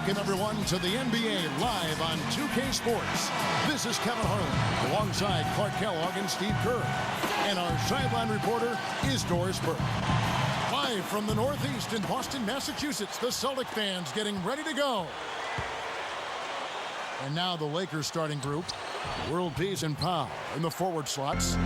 Welcome, everyone, to the NBA live on 2K Sports. This is Kevin Harlan, alongside Clark Kellogg and Steve Kerr. And our sideline reporter is Doris Burke. Live from the Northeast in Boston, Massachusetts, the Celtic fans getting ready to go. And now the Lakers starting group. World Peace and Powell in the forward slots.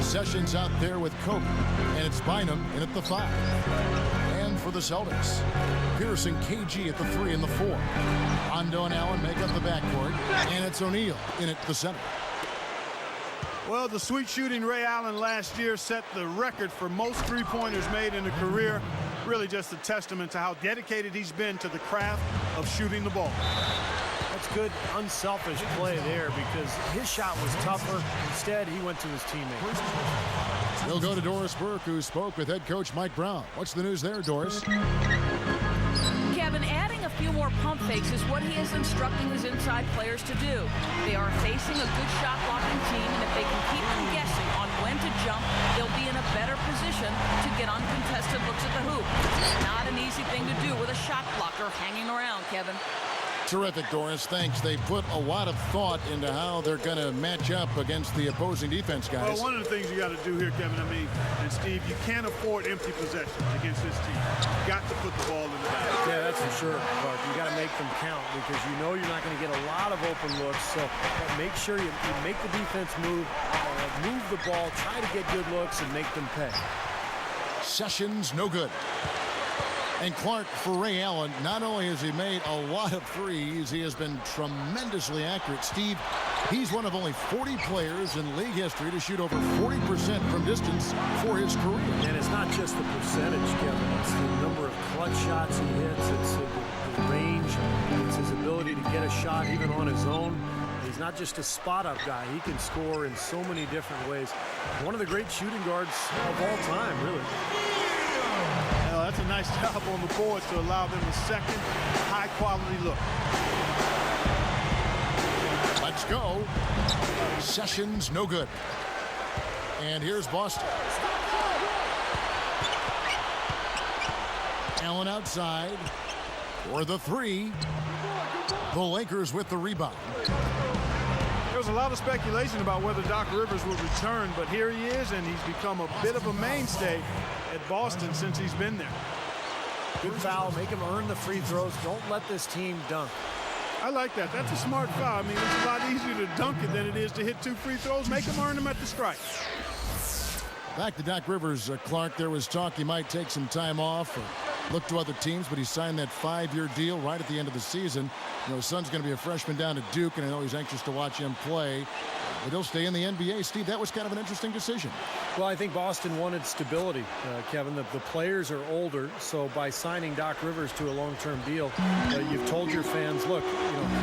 Sessions out there with Kobe, and it's Bynum in at the 5. And for the Celtics, Pearson, KG at the 3 and the 4. Rondo and Allen make up the backcourt, and it's O'Neal in at the center. Well, the sweet shooting Ray Allen last year set the record for most three-pointers made in a career. Really just a testament to how dedicated he's been to the craft of shooting the ball. That's good, unselfish play there because his shot was tougher. Instead, he went to his teammates. We'll go to Doris Burke, who spoke with head coach Mike Brown. What's the news there, Doris? Kevin, adding a few more pump fakes is what he is instructing his inside players to do. They are facing a good shot blocking team, and if they can keep them guessing on when to jump, they'll be in a better position to get uncontested looks at the hoop. It's not an easy thing to do with a shot blocker hanging around, Kevin. Terrific, Doris. Thanks. They put a lot of thought into how they're going to match up against the opposing defense, guys. Well, one of the things you got to do here, Kevin, and Steve, you can't afford empty possessions against this team. You got to put the ball in the bag. Yeah, that's for sure, Clark. You got to make them count because you know you're not going to get a lot of open looks. So make sure you make the defense move the ball, try to get good looks, and make them pay. Sessions, no good. And Clark, for Ray Allen, not only has he made a lot of threes, he has been tremendously accurate. Steve, he's one of only 40 players in league history to shoot over 40% from distance for his career. And it's not just the percentage, Kevin. It's the number of clutch shots he hits. It's the range. It's his ability to get a shot even on his own. He's not just a spot-up guy. He can score in so many different ways. One of the great shooting guards of all time, really. That's a nice job on the boards to allow them a second high-quality look. Let's go. Sessions, no good. And here's Boston. Allen outside for the 3. The Lakers with the rebound. There was a lot of speculation about whether Doc Rivers would return, but here he is, and he's become a bit of a mainstay at Boston since he's been there. Good foul. Make him earn the free throws. Don't let this team dunk. I like that. That's a smart foul. I mean, it's a lot easier to dunk it than it is to hit 2 free throws. Make him earn them at the strike. Back to Doc Rivers, Clark. There was talk he might take some time off or look to other teams, but he signed that 5-year deal right at the end of the season. You know, his son's going to be a freshman down at Duke, and I know he's anxious to watch him play. But he'll stay in the NBA. Steve, that was kind of an interesting decision. Well, I think Boston wanted stability, Kevin. The players are older, so by signing Doc Rivers to a long-term deal, you've told your fans, look,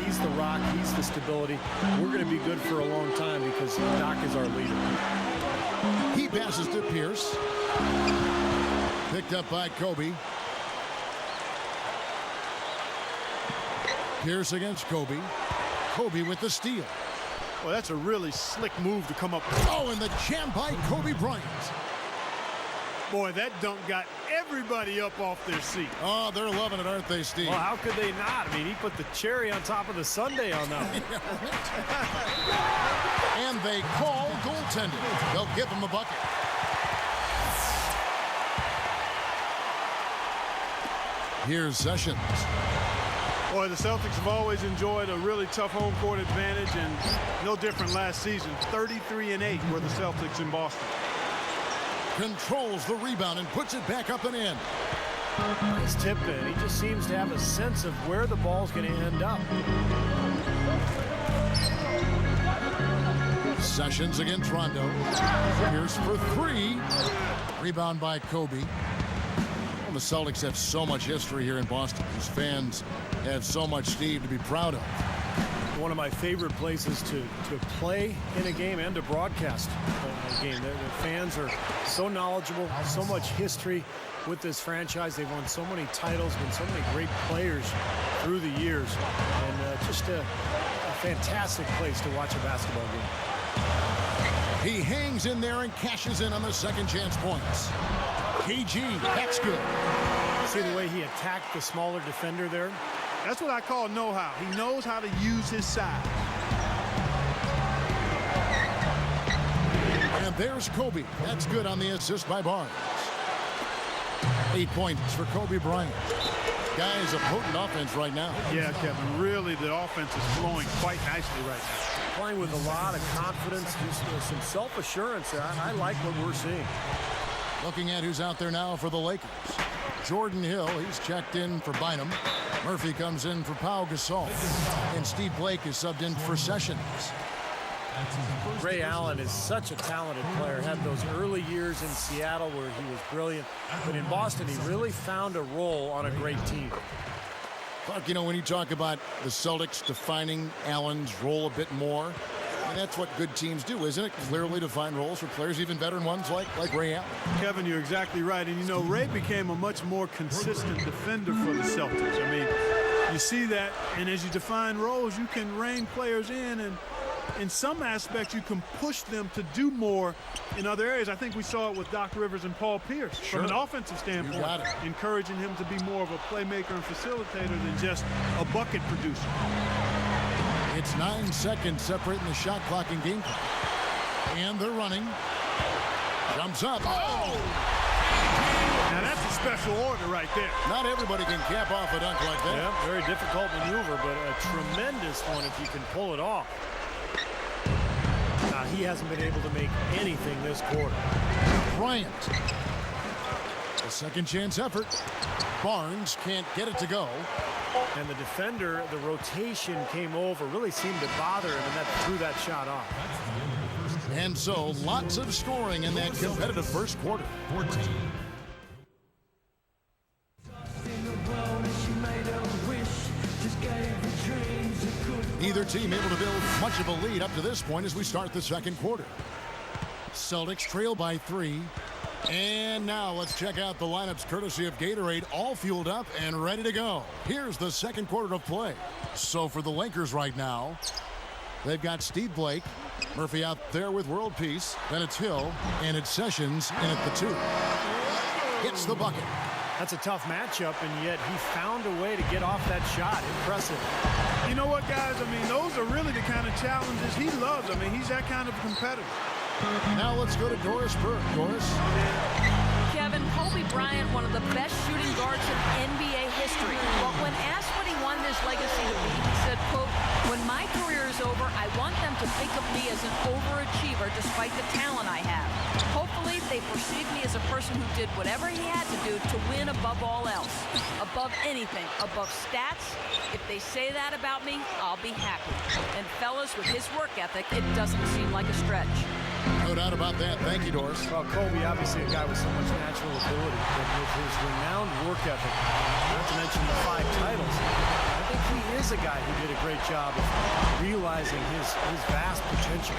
he's the rock, he's the stability. We're going to be good for a long time because Doc is our leader. He passes to Pierce. Picked up by Kobe. Pierce against Kobe. Kobe with the steal. Well, that's a really slick move to come up. Oh, and the jam by Kobe Bryant. Boy, that dunk got everybody up off their seat. Oh, they're loving it, aren't they, Steve? Well, how could they not? I mean, he put the cherry on top of the sundae on that one. And they call goaltending. They'll give him a bucket. Here's Sessions. Boy, the Celtics have always enjoyed a really tough home court advantage, and no different last season. 33-8 were the Celtics in Boston. Controls the rebound and puts it back up and in. Nice tip in. He just seems to have a sense of where the ball's going to end up. Sessions against Rondo. Here's for three. Rebound by Kobe. Well, the Celtics have so much history here in Boston. These fans have so much, Steve, to be proud of. One of my favorite places to play in a game and to broadcast a game. The fans are so knowledgeable, so much history with this franchise. They've won so many titles, been so many great players through the years, and just a fantastic place to watch a basketball game. He hangs in there and cashes in on the second chance points. KG, that's good. See the way he attacked the smaller defender there? That's what I call know-how. He knows how to use his size. And there's Kobe. That's good on the assist by Barnes. 8 points for Kobe Bryant. Guys, a potent offense right now. Yeah, Kevin, really the offense is flowing quite nicely right now. Playing with a lot of confidence, just some self-assurance. I like what we're seeing. Looking at who's out there now for the Lakers. Jordan Hill, he's checked in for Bynum. Murphy comes in for Pau Gasol. And Steve Blake is subbed in for Sessions. Ray Allen is such a talented player. Had those early years in Seattle where he was brilliant. But in Boston, he really found a role on a great team. Clark, you know, when you talk about the Celtics defining Allen's role a bit more, and that's what good teams do, isn't it? Clearly define roles for players, even veteran ones like Ray Allen. Kevin, you're exactly right. And, you know, Ray became a much more consistent defender for the Celtics. I mean, you see that, and as you define roles, you can rein players in, and in some aspects, you can push them to do more in other areas. I think we saw it with Doc Rivers and Paul Pierce. Sure. From an offensive standpoint, encouraging him to be more of a playmaker and facilitator than just a bucket producer. It's 9 seconds separating the shot clock and game clock. And they're running. Jumps up. Oh! Now that's a special order right there. Not everybody can cap off a dunk like that. Yeah, very difficult maneuver, but a tremendous one if you can pull it off. He hasn't been able to make anything this quarter. Bryant. A second chance effort. Barnes can't get it to go. And the defender, the rotation came over, really seemed to bother him, and that threw that shot off. And so lots of scoring in that competitive first quarter. 14. Neither team able to build much of a lead up to this point as we start the second quarter. Celtics trail by 3. And now let's check out the lineups courtesy of Gatorade, all fueled up and ready to go. Here's the second quarter of play. So for the Lakers right now, they've got Steve Blake, Murphy out there with world peace, then it's Hill, and it's Sessions in at the 2. Gets the bucket. That's a tough matchup, and yet he found a way to get off that shot. Impressive. You know what, guys? I mean, those are really the kind of challenges he loves. I mean, he's that kind of competitor. Now let's go to Doris Burke. Doris. Kevin, Kobe Bryant, one of the best shooting guards in NBA history. But when asked what he wanted his legacy to be, he said, quote, "When my career is over, I want them to think of me as an overachiever despite the talent I have. Hopefully, they perceive me as a person who did whatever he had to do to win above all else, above anything, above stats. If they say that about me, I'll be happy." And fellas, with his work ethic, it doesn't seem like a stretch. No doubt about that. Thank you, Doris. Well, Kobe, obviously a guy with so much natural ability, but with his renowned work ethic, not to mention the 5 titles, I think he is a guy who did a great job of realizing his vast potential.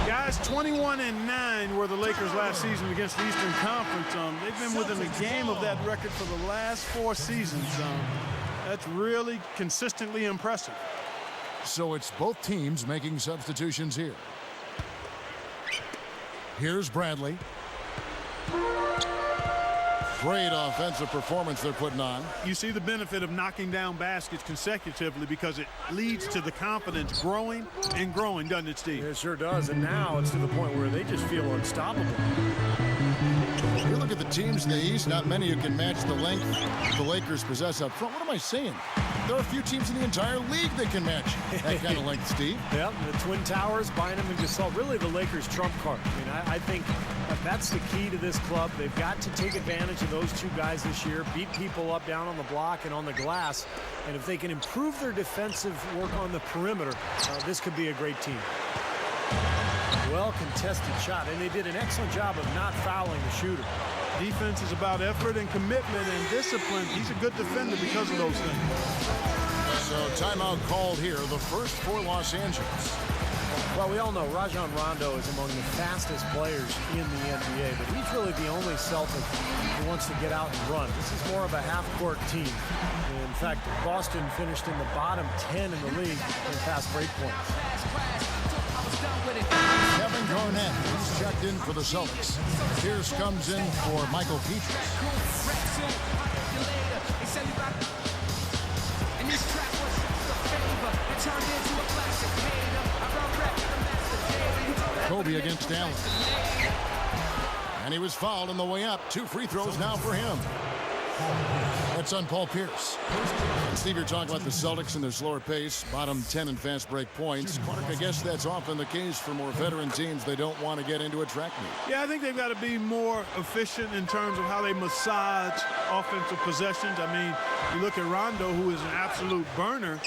Guys, 21-9 were the Lakers last season against the Eastern Conference. They've been within a game of that record for the last 4 seasons. That's really consistently impressive. So it's both teams making substitutions here. Here's Bradley. Great offensive performance they're putting on. You see the benefit of knocking down baskets consecutively because it leads to the confidence growing and growing, doesn't it, Steve? It sure does, and now it's to the point where they just feel unstoppable. If you look at the teams in the East, not many who can match the length the Lakers possess up front. What am I saying? There are a few teams in the entire league that can match that kind of length, Steve. Yep, the Twin Towers, Bynum and Gasol, really the Lakers' trump card. I mean, I think that's the key to this club. They've got to take advantage of those two guys this year, beat people up down on the block and on the glass, and if they can improve their defensive work on the perimeter, this could be a great team. Well-contested shot, and they did an excellent job of not fouling the shooter. Defense is about effort and commitment and discipline. He's a good defender because of those things. So timeout called here, the first for Los Angeles. Well, we all know Rajon Rondo is among the fastest players in the NBA, but he's really the only Celtic who wants to get out and run. This is more of a half-court team. In fact, Boston finished in the bottom 10 in the league in fast break points. Kevin Garnett is checked in for the Celtics. Pierce comes in for Michael Petras. Kobe against Allen. And he was fouled on the way up. 2 free throws now for him. That's on Paul Pierce. And Steve, you're talking about the Celtics and their slower pace, bottom 10 in fast break points. Clark, I guess that's often the case for more veteran teams. They don't want to get into a track meet. Yeah, I think they've got to be more efficient in terms of how they massage offensive possessions. I mean, you look at Rondo, who is an absolute burner,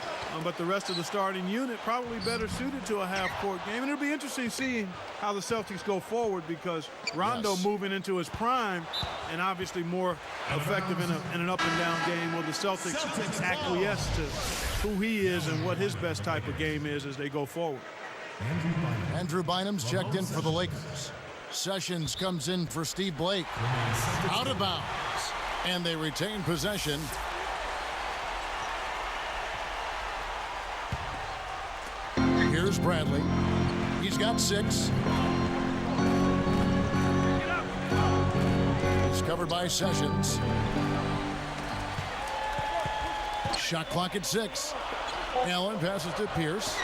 but the rest of the starting unit probably better suited to a half-court game. And it'll be interesting seeing how the Celtics go forward because Rondo moving into his prime and obviously more effective in an up-and-down game. Will the Celtics acquiesce to who he is and what his best type of game is as they go forward? Andrew Bynum's checked in for the Lakers. Sessions comes in for Steve Blake. Out of bounds. And they retain possession. Here's Bradley. He's got 6. He's covered by Sessions. Shot clock at 6. Allen passes to Pierce.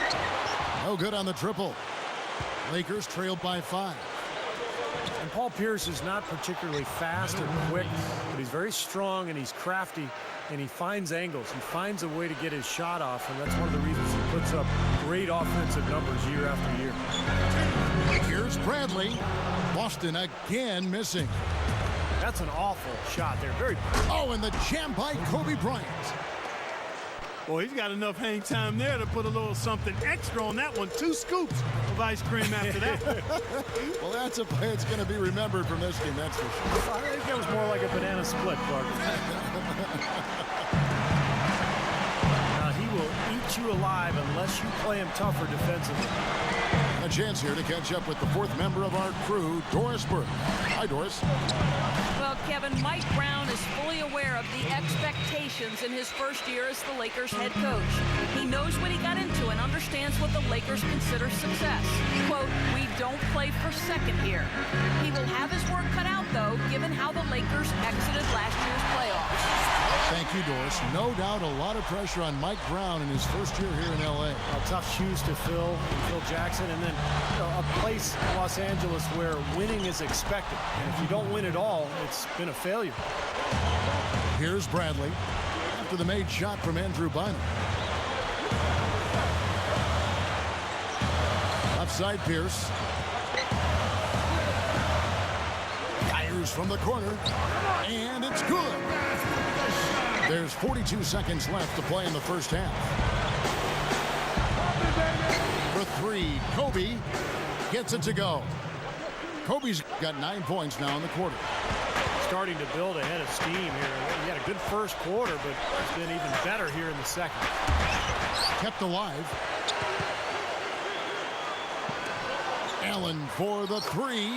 No good on the triple. Lakers trailed by 5. And Paul Pierce is not particularly fast or quick, but he's very strong and he's crafty, and he finds angles. He finds a way to get his shot off, and that's one of the reasons he puts up great offensive numbers year after year. Here's Bradley. Boston again missing. That's an awful shot there. Oh, and the jam by Kobe Bryant. Well, he's got enough hang time there to put a little something extra on that one. 2 scoops of ice cream after that. Well, that's a play that's going to be remembered from this game, that's for sure. I think that was more like a banana split, Clark. He will eat you alive unless you play him tougher defensively. A chance here to catch up with the 4th member of our crew, Doris Burke. Hi, Doris. Well, Kevin, Mike Brown is fully aware of the expectations in his first year as the Lakers head coach. He knows what he got into and understands what the Lakers consider success. Quote, "We don't play for second here." He will have his work cut out, though, given how the Lakers exited last year's playoffs. Thank you, Doris. No doubt a lot of pressure on Mike Brown in his first year here in L.A. Tough shoes to fill, Phil Jackson, and then a place, Los Angeles, where winning is expected. And if you don't win at all, it's been a failure. Here's Bradley after the made shot from Andrew Bynum. Offside Pierce. Fires from the corner, and it's good. There's 42 seconds left to play in the first half. For 3, Kobe gets it to go. Kobe's got 9 points now in the quarter. Starting to build a head of steam here. He had a good first quarter, but it's been even better here in the second. Kept alive. Allen for the 3,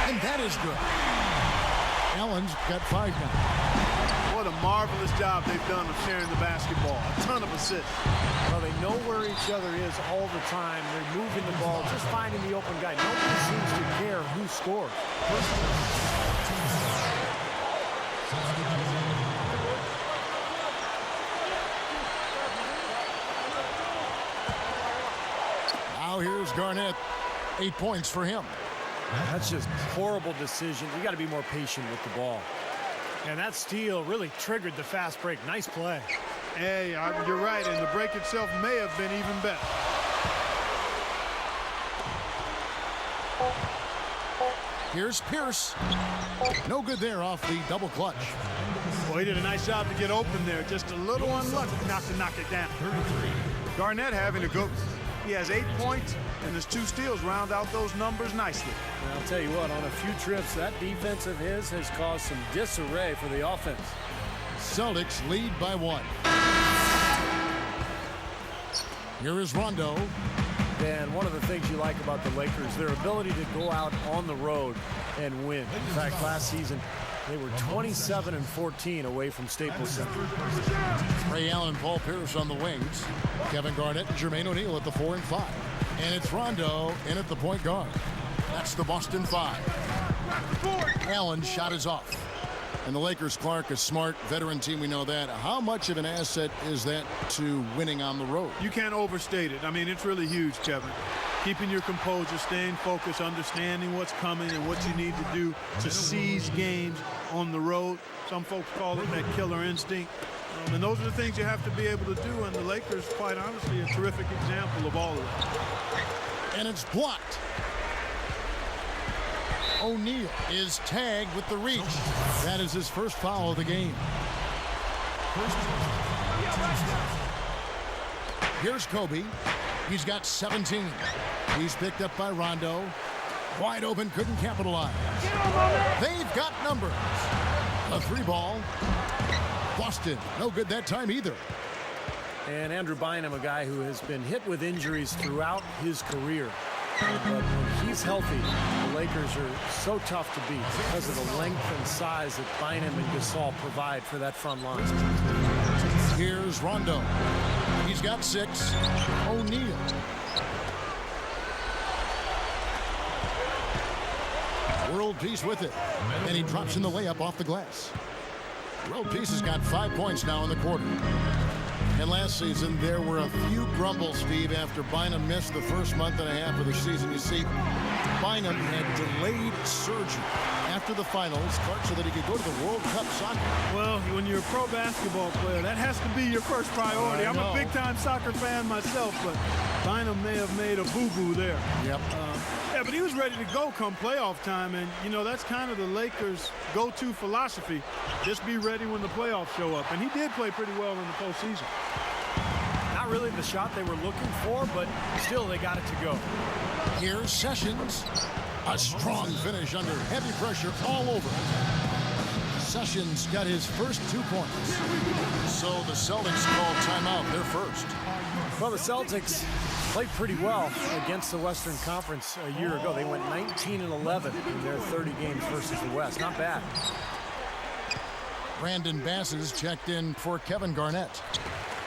and that is good. Allen's got 5 now. What a marvelous job they've done of sharing the basketball. A ton of assists. Well, they know where each other is all the time. They're moving the ball, just finding the open guy. Nobody seems to care who scores. Here's Garnett. 8 points for him. That's just horrible decision. You got to be more patient with the ball. And that steal really triggered the fast break. Nice play. Hey, you're right, and the break itself may have been even better. Here's Pierce. No good there off the double clutch. Well, he did a nice job to get open there. Just a little unlucky not to knock it down. Garnett having a good. He has 8 points, and his 2 steals round out those numbers nicely. And I'll tell you what, on a few trips, that defense of his has caused some disarray for the offense. Celtics lead by 1. Here is Rondo. And one of the things you like about the Lakers, their ability to go out on the road and win. In fact, last season, they were 27-14 away from Staples Center. Ray Allen and Paul Pierce on the wings. Kevin Garnett and Jermaine O'Neal at the 4 and 5. And it's Rondo in at the point guard. That's the Boston 5. Allen's shot is off. And the Lakers, Clark, a smart veteran team, we know that. How much of an asset is that to winning on the road? You can't overstate it. I mean, it's really huge, Kevin. Keeping your composure, staying focused, understanding what's coming and what you need to do to seize games on the road. Some folks call it that killer instinct. And those are the things you have to be able to do. And the Lakers, quite honestly, a terrific example of all of that. And it's blocked. O'Neal is tagged with the reach. That is his first foul of the game. Here's Kobe. He's got 17. He's picked up by Rondo. Wide open, couldn't capitalize. They've got numbers. A 3 ball. Boston, no good that time either. And Andrew Bynum, a guy who has been hit with injuries throughout his career. But when he's healthy, the Lakers are so tough to beat because of the length and size that Bynum and Gasol provide for that front line. Here's Rondo. He's got 6. O'Neal. World Peace with it. And he drops in the layup off the glass. World Peace has got 5 points now in the quarter. And last season, there were a few grumbles, Steve, after Bynum missed the first month and a half of the season. You see, Bynum had delayed surgery after the finals, Clark, so that he could go to the World Cup soccer. Well, when you're a pro basketball player, that has to be your first priority. I'm a big-time soccer fan myself, but Bynum may have made a boo-boo there. Yep. Yeah, but he was ready to go come playoff time, and, you know, that's kind of the Lakers' go-to philosophy. Just be ready when the playoffs show up. And he did play pretty well in the postseason. Not really the shot they were looking for, but still they got it to go. Here's Sessions. A strong finish under heavy pressure all over. Sessions got his first 2 points. So the Celtics call timeout, their first. Well, the Celtics played pretty well against the Western Conference a year ago. They went 19-11 in their 30 games versus the West. Not bad. Brandon Bass is checked in for Kevin Garnett.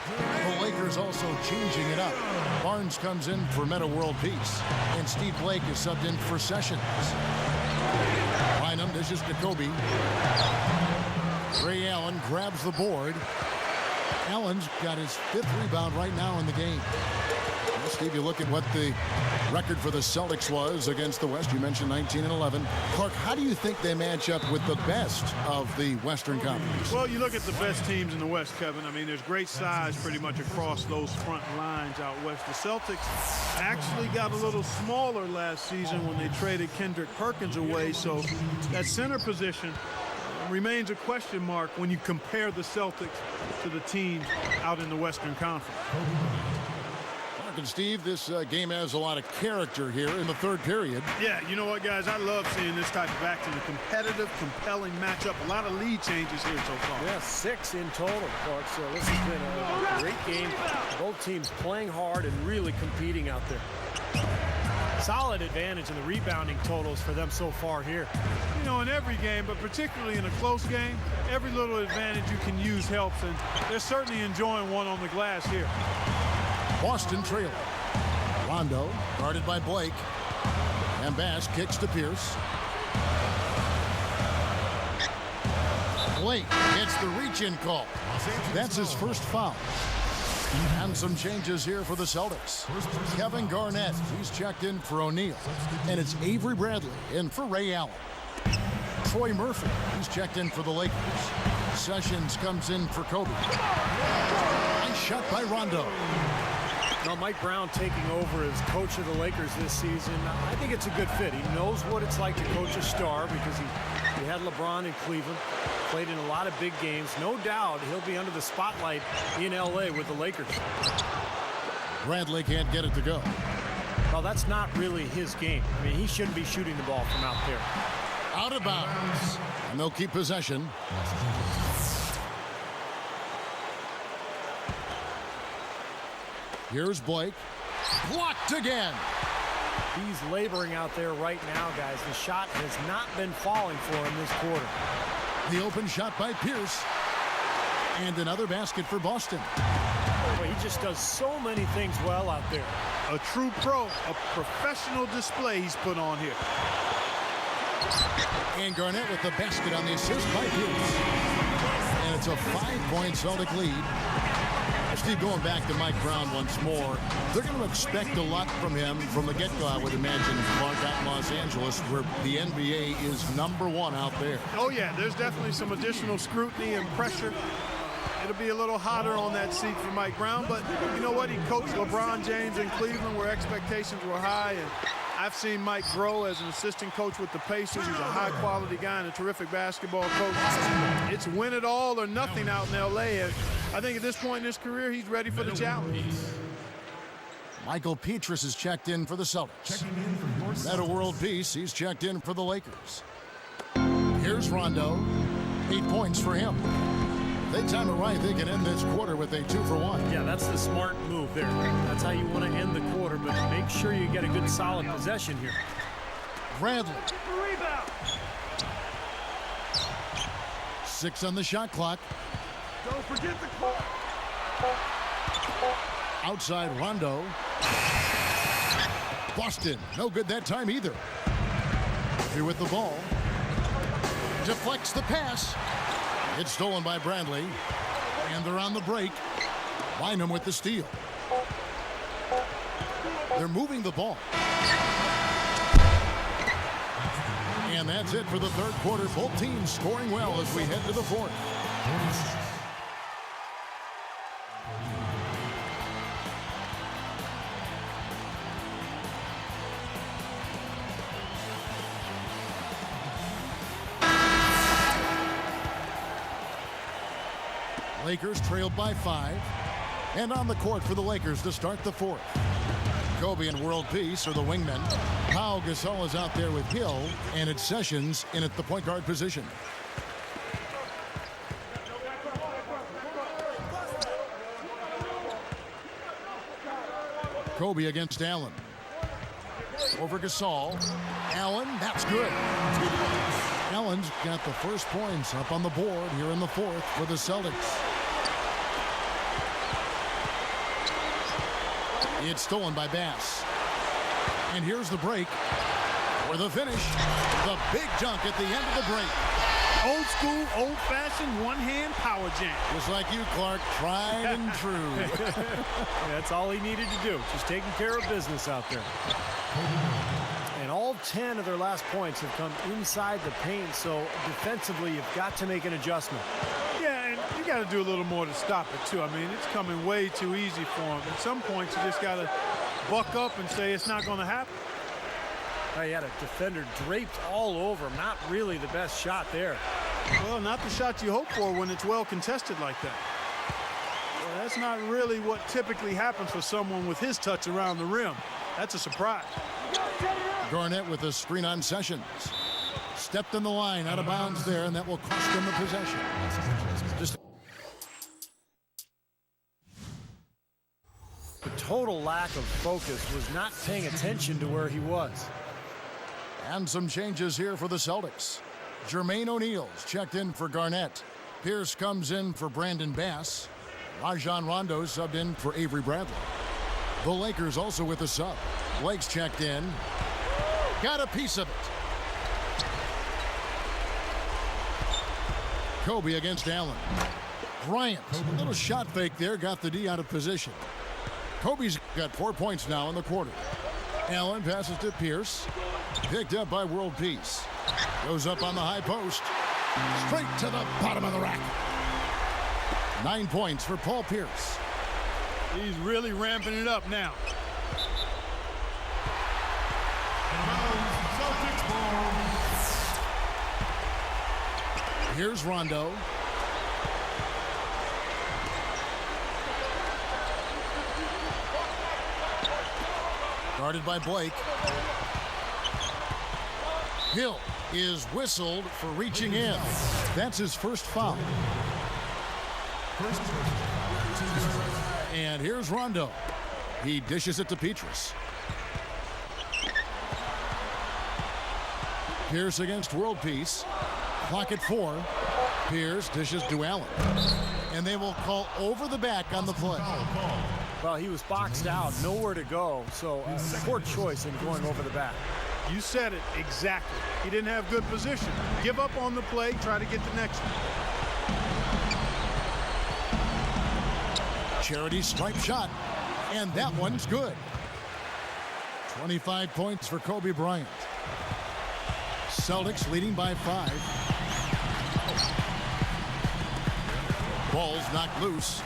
The Lakers also changing it up. Barnes comes in for Meta World Peace. And Steve Blake is subbed in for Sessions. Bynum dishes to Kobe. Ray Allen grabs the board. Allen's got his 5th rebound right now in the game. Well, Steve, you look at what the record for the Celtics was against the West. You mentioned 19-11. Clark, how do you think they match up with the best of the Western Conference? Well, you look at the best teams in the West, Kevin. I mean, there's great size pretty much across those front lines out west. The Celtics actually got a little smaller last season when they traded Kendrick Perkins away, so that center position remains a question mark when you compare the Celtics to the teams out in the Western Conference. Clark and Steve, this game has a lot of character here in the 3rd period. Yeah, you know what, guys? I love seeing this type of action, a competitive, compelling matchup. A lot of lead changes here so far. Yeah, 6 in total, Clark. So this has been a great game. Both teams playing hard and really competing out there. Solid advantage in the rebounding totals for them so far here. You know, in every game, but particularly in a close game, every little advantage you can use helps, and they're certainly enjoying one on the glass here. Boston trailing. Rondo guarded by Blake. And Bass kicks to Pierce. Blake gets the reach-in call. That's his first foul. And some changes here for the Celtics. Kevin Garnett, he's checked in for O'Neal. And it's Avery Bradley in for Ray Allen. Troy Murphy, he's checked in for the Lakers. Sessions comes in for Kobe. Nice shot by Rondo. Now, Mike Brown taking over as coach of the Lakers this season, I think it's a good fit. He knows what it's like to coach a star because he had LeBron in Cleveland, played in a lot of big games. No doubt he'll be under the spotlight in L.A. with the Lakers. Bradley can't get it to go. Well, that's not really his game. I mean, he shouldn't be shooting the ball from out there. Out of bounds. And they'll keep possession. Here's Blake. Blocked again. He's laboring out there right now, guys. The shot has not been falling for him this quarter. The open shot by Pierce. And another basket for Boston. Boy, he just does so many things well out there. A true pro, a professional display he's put on here. And Garnett with the basket on the assist by Pierce. And it's a 5-point Celtic lead. Steve, going back to Mike Brown once more, they're going to expect a lot from him from the get-go, I would imagine, Clark, out in Los Angeles, where the NBA is #1 out there. Oh, yeah, there's definitely some additional scrutiny and pressure. It'll be a little hotter on that seat for Mike Brown, but you know what? He coached LeBron James in Cleveland where expectations were high, and I've seen Mike grow as an assistant coach with the Pacers. He's a high-quality guy and a terrific basketball coach. It's win it all or nothing out in L.A. And I think at this point in his career, he's ready for the challenge. Michael Petrus is checked in for the Celtics. Meta World Peace, he's checked in for the Lakers. Here's Rondo. 8 points for him. If they time it right, they can end this quarter with a 2-for-1. Yeah, that's the smart move there. That's how you want to end the quarter, but make sure you get a good solid possession here. Bradley. 6 on the shot clock. Don't forget the clock. Outside Rondo. Boston, no good that time either. Here with the ball. Deflects the pass. It's stolen by Bradley. And they're on the break. Bynum with the steal. They're moving the ball. And that's it for the third quarter. Both teams scoring well as we head to the fourth. Lakers trailed by 5. And on the court for the Lakers to start the fourth. Kobe and World Peace are the wingmen. Pau Gasol is out there with Hill, and it's Sessions in at the point guard position. Kobe against Allen. Over Gasol. Allen, that's good. Allen's got the first points up on the board here in the fourth for the Celtics. It's stolen by Bass. And here's the break. For the finish, the big dunk at the end of the break. Old school, old-fashioned, one-hand power jam. Just like you, Clark, tried and true. That's all he needed to do, just taking care of business out there. And all 10 of their last points have come inside the paint, so defensively you've got to make an adjustment. Yeah, and you got to do a little more to stop it, too. I mean, it's coming way too easy for him. At some points, you just got to buck up and say it's not going to happen. He had a defender draped all over him. Not really the best shot there. Well, not the shot you hope for when it's well contested like that. Well, that's not really what typically happens for someone with his touch around the rim. That's a surprise. Garnett with a screen on Sessions. Stepped in the line, out of bounds there, and that will cost them the possession. Just the total lack of focus was not paying attention to where he was. And some changes here for the Celtics. Jermaine O'Neal's checked in for Garnett. Pierce comes in for Brandon Bass. Rajon Rondo subbed in for Avery Bradley. The Lakers also with a sub. Blake's checked in. Got a piece of it. Kobe against Allen. Bryant, a little shot fake there, got the D out of position. Kobe's got 4 points now in the quarter. Allen passes to Pierce. Picked up by World Peace. Goes up on the high post. Straight to the bottom of the rack. 9 points for Paul Pierce. He's really ramping it up now. Here's Rondo. Guarded by Blake. Hill is whistled for reaching in. That's his first foul. And here's Rondo. He dishes it to Petrus. Pierce against World Peace. Clock at 4. Pierce dishes to Allen. And they will call over the back on the play. Well, he was boxed out, nowhere to go, so poor choice in going over the back. You said it exactly. He didn't have good position. Give up on the play, try to get the next one. Charity stripe shot, and that one's good. 25 points for Kobe Bryant. Celtics leading by 5. Ball's knocked loose.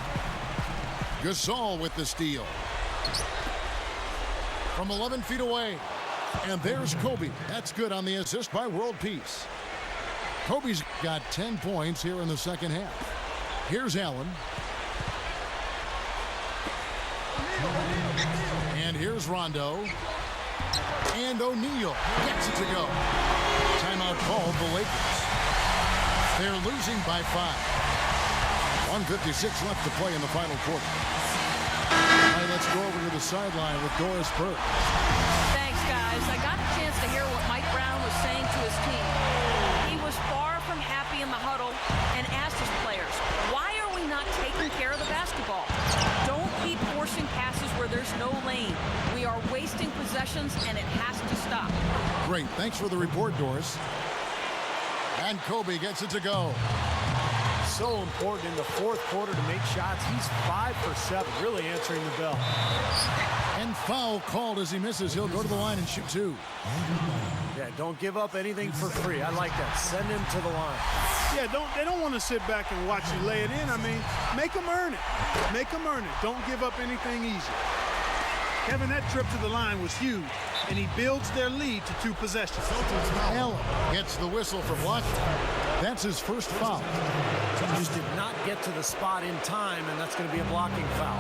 Gasol with the steal. From 11 feet away. And there's Kobe. That's good on the assist by World Peace. Kobe's got 10 points here in the second half. Here's Allen. And here's Rondo. And O'Neal gets it to go. Timeout called the Lakers. They're losing by 5. 1:56 left to play in the final quarter. All right, let's go over to the sideline with Doris Burke. Thanks, guys. I got a chance to hear what Mike Brown was saying to his team. He was far from happy in the huddle and asked his players, why are we not taking care of the basketball? Don't keep forcing passes where there's no lane. We are wasting possessions, and it has to stop. Great. Thanks for the report, Doris. And Kobe gets it to go. So important in the fourth quarter to make shots. He's 5 for 7, really answering the bell. And foul called as he misses. He'll go to the line and shoot 2. Yeah, don't give up anything for free. I like that. Send him to the line. Yeah, they don't want to sit back and watch you lay it in. I mean, make them earn it. Make them earn it. Don't give up anything easy. Kevin, that trip to the line was huge, and he builds their lead to 2 possessions. Allen gets the whistle for blocking. That's his first foul. He just did not get to the spot in time, and that's going to be a blocking foul.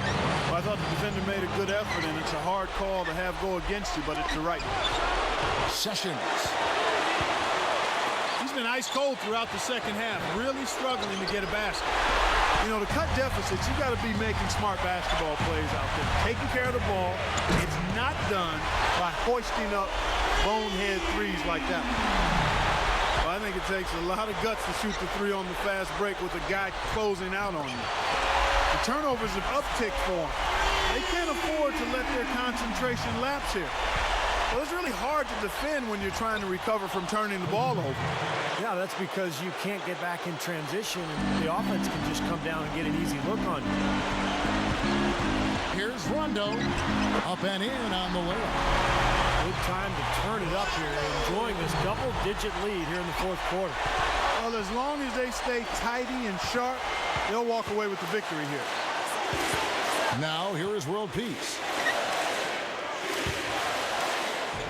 Well, I thought the defender made a good effort, and it's a hard call to have go against you, but it's the right one. Sessions. He's been ice cold throughout the second half, really struggling to get a basket. You know, to cut deficits, you got to be making smart basketball plays out there. Taking care of the ball. It's not done by hoisting up bonehead threes like that. Well, I think it takes a lot of guts to shoot the 3 on the fast break with a guy closing out on you. The turnovers have upticked for them. They can't afford to let their concentration lapse here. Well, it's really hard to defend when you're trying to recover from turning the ball over. Yeah, that's because you can't get back in transition, and the offense can just come down and get an easy look on you. Here's Rondo. Up and in on the layup. Good time to turn it up here, enjoying this double-digit lead here in the fourth quarter. Well, as long as they stay tidy and sharp, they'll walk away with the victory here. Now, here is World Peace.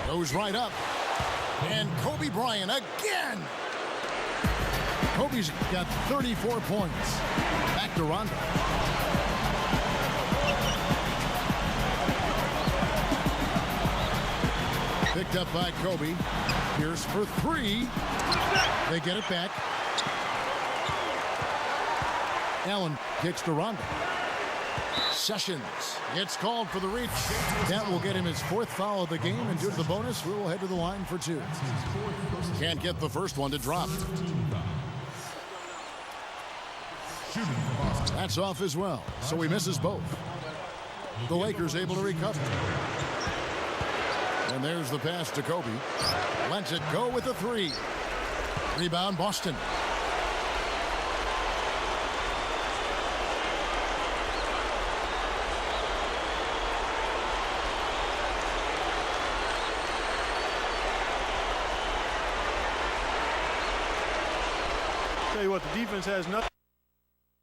Goes right up. And Kobe Bryant again. Kobe's got 34 points. Back to Rondo. Picked up by Kobe. Pierce for 3. They get it back. Allen kicks to Rondo. Sessions gets called for the reach. That will get him his 4th foul of the game, and due to the bonus, we will head to the line for 2. Can't get the first one to drop. That's off as well, so he misses both. The Lakers able to recover. And there's the pass to Kobe. Lets it go with a 3. Rebound Boston. Tell you what, the defense has nothing.